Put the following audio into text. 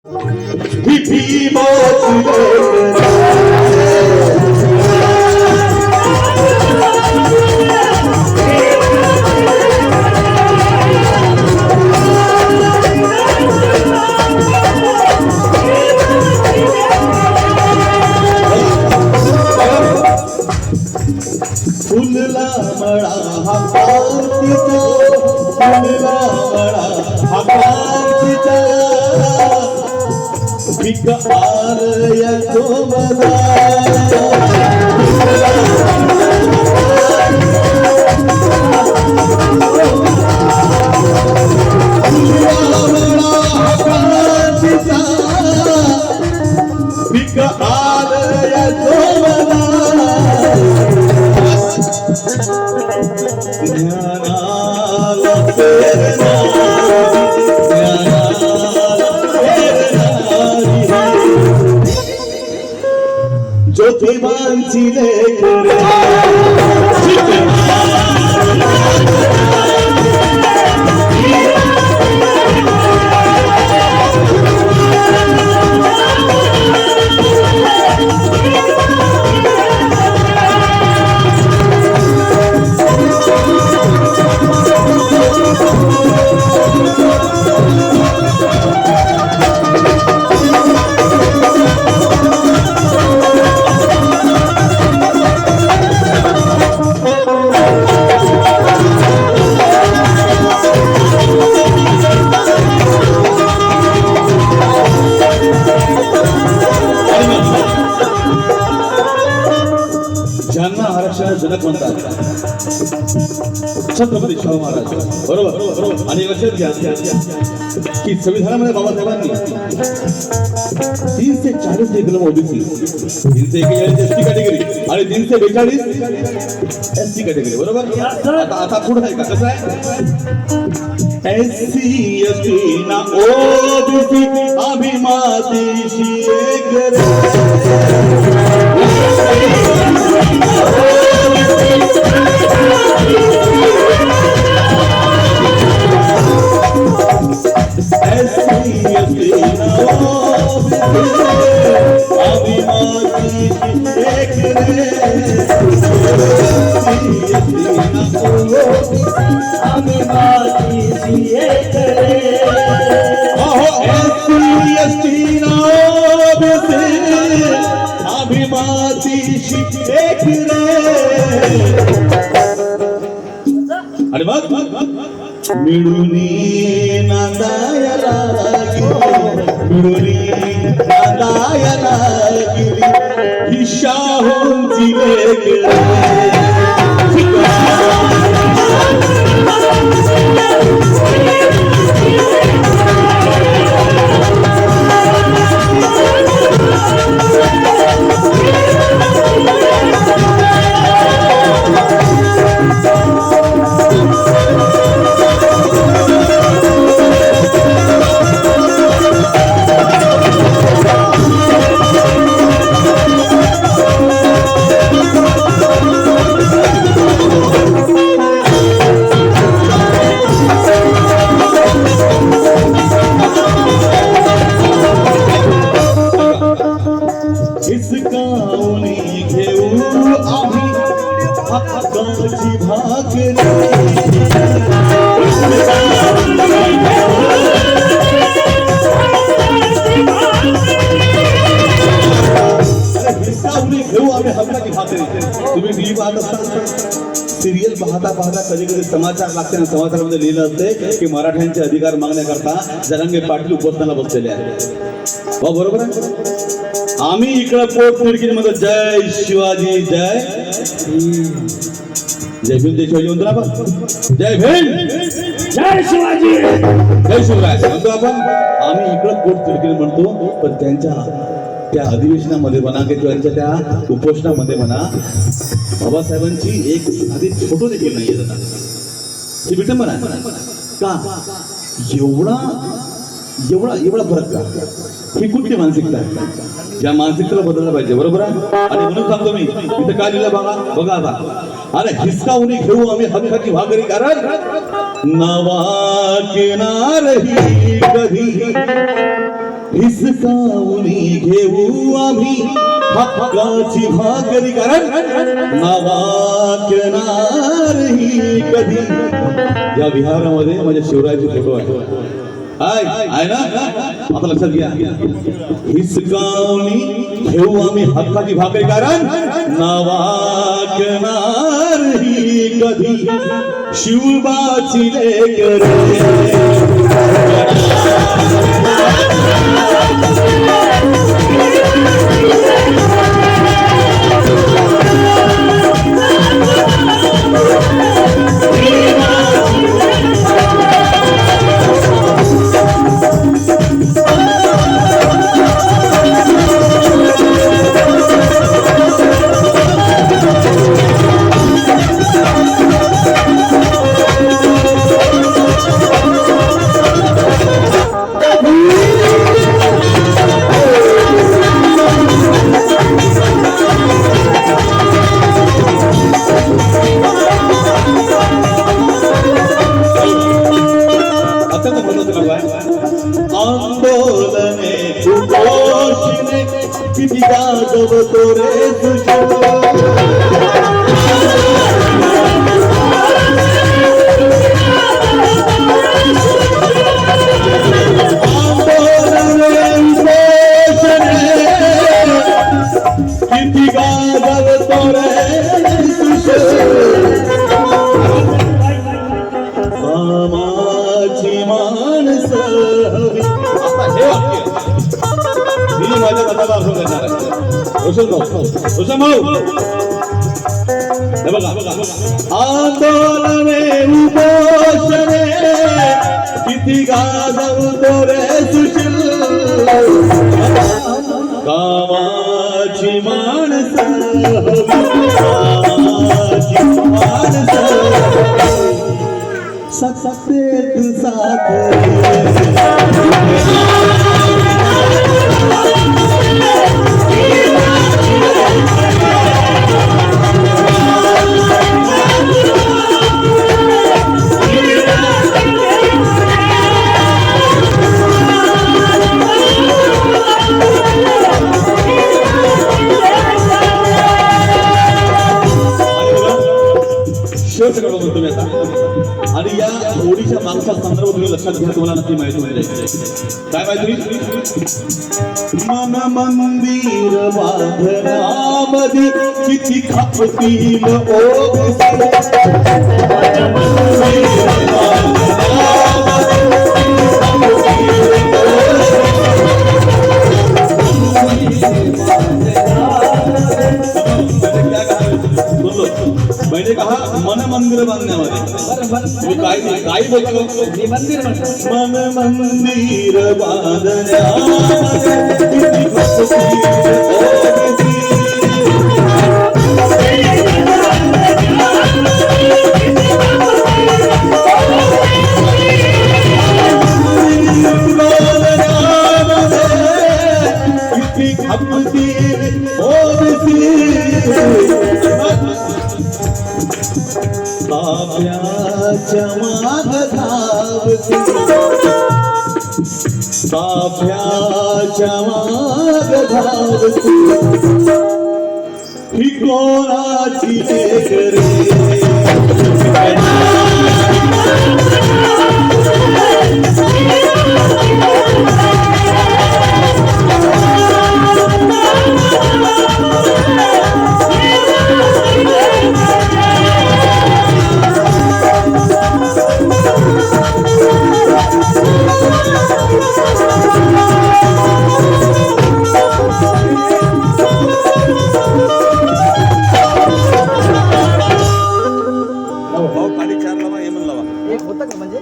फुलला मळा हा पार्थिचा, फुलला मळा हा पार्थिचा, पिक आरया जोमदा. फुलला मळा हा पार्थिचा, पिक आरया जोमदा. ज्ञानाला प्रेरणारी, ज्ञानाला प्रेरणारी, ज्योतिबांची लेकरे. ज्यांना आरक्षण जनक म्हणतात छत्रपती शाहू महाराज, बरोबर. आणि लक्षात घ्या की संविधानामध्ये बाबासाहेबांनी 340 कलम ओबीसी, 341 एसटी कॅटेगरी आणि 342 एससी कॅटेगरी, बरोबर. आता पुढे आहे का, कसं आहे, एससी एसटी ना ओबीसी आम्ही मातीशी एक रे. आणि मग मिळूनी नांदायला गेली, मिळूनी नांदायला गेली ही शाहूंची लेकरे. हक्काची भाकरी घेऊ आम्ही हक्काची भाकरी. तुम्ही टीव्ही पाहत असताना सिरियल पाहता पाहता कधी कधी समाचार लागते ना, समाचारामध्ये लिहिलं असते की मराठ्यांचे अधिकार मागण्याकरता जरांगे पाटील उपोषणाला बसलेले आहेत. बरोबर आहे. आम्ही इकडं पोटतिडकीमध्ये जय शिवाजी जय जय भीम जय शिवाजी म्हणतो आपण, जय भीम जय शिवाजी जय शिवराय म्हणतो आपण. आम्ही इकडं पोटतिडकीने म्हणतो, पण त्यांच्या त्या अधिवेशनामध्ये म्हणा की त्यांच्या त्या उपोषणामध्ये म्हणा बाबासाहेबांची एक साधी फोटो देखील नाहीये दादा. ही विटंबना आहे का? एवढा एवढा एवढा फरक का? ही कुठली मानसिकता आहे? या मानसिकतेला बदललं पाहिजे, बरोबर आहे. आणि म्हणून सांगतो मी इथं काय लिहिलं बघा बघा आता, अरे हिसकावून घेऊ आम्ही हक्काची भाकरी, कारण नवा किनार ही कधी हिसकावणी घेऊ आम्ही हक्काची भाकरी, कारण नावाकणार ही कधी. या विहारामध्ये माझ्या शिवरायाचे फोटो आहे ना, आता लक्षात घ्या. हिसकावणी घेऊ आम्ही हक्काची भाकरी, कारण नावाकणार ही कधी शिवबाची लेकरे. आंदोलने उपोषणे किती गाजवतो रे सुषमा. आंदोलने उपोषणे किती गाजवतो रे सुषमा. कामाची माणसं हवी. मी माझ्या कथाला असं करणार आहे. बघा, आंदोलने उपोषणे किती गाजवतो रे सुशील. कामाची माणसं हवी, कामाची माणसं सत्तेत साथ. तुम्ही आता आणि या ओडीच्या मागचा संदर्भ तुम्ही लक्षात घ्या. तुम्हाला नक्की माहिती होईल. काय माहिती? मन मंदिर बांधण्यामध्ये किती खापतील म्हणजे कहा मन मंदिर बांधण्यामध्ये. तुम्ही काय बोलतो? मन मंदिर काव्याच्या माग धावती, काव्याच्या माग धावती ही कोणाची लेकरे. एक होतं का म्हणजे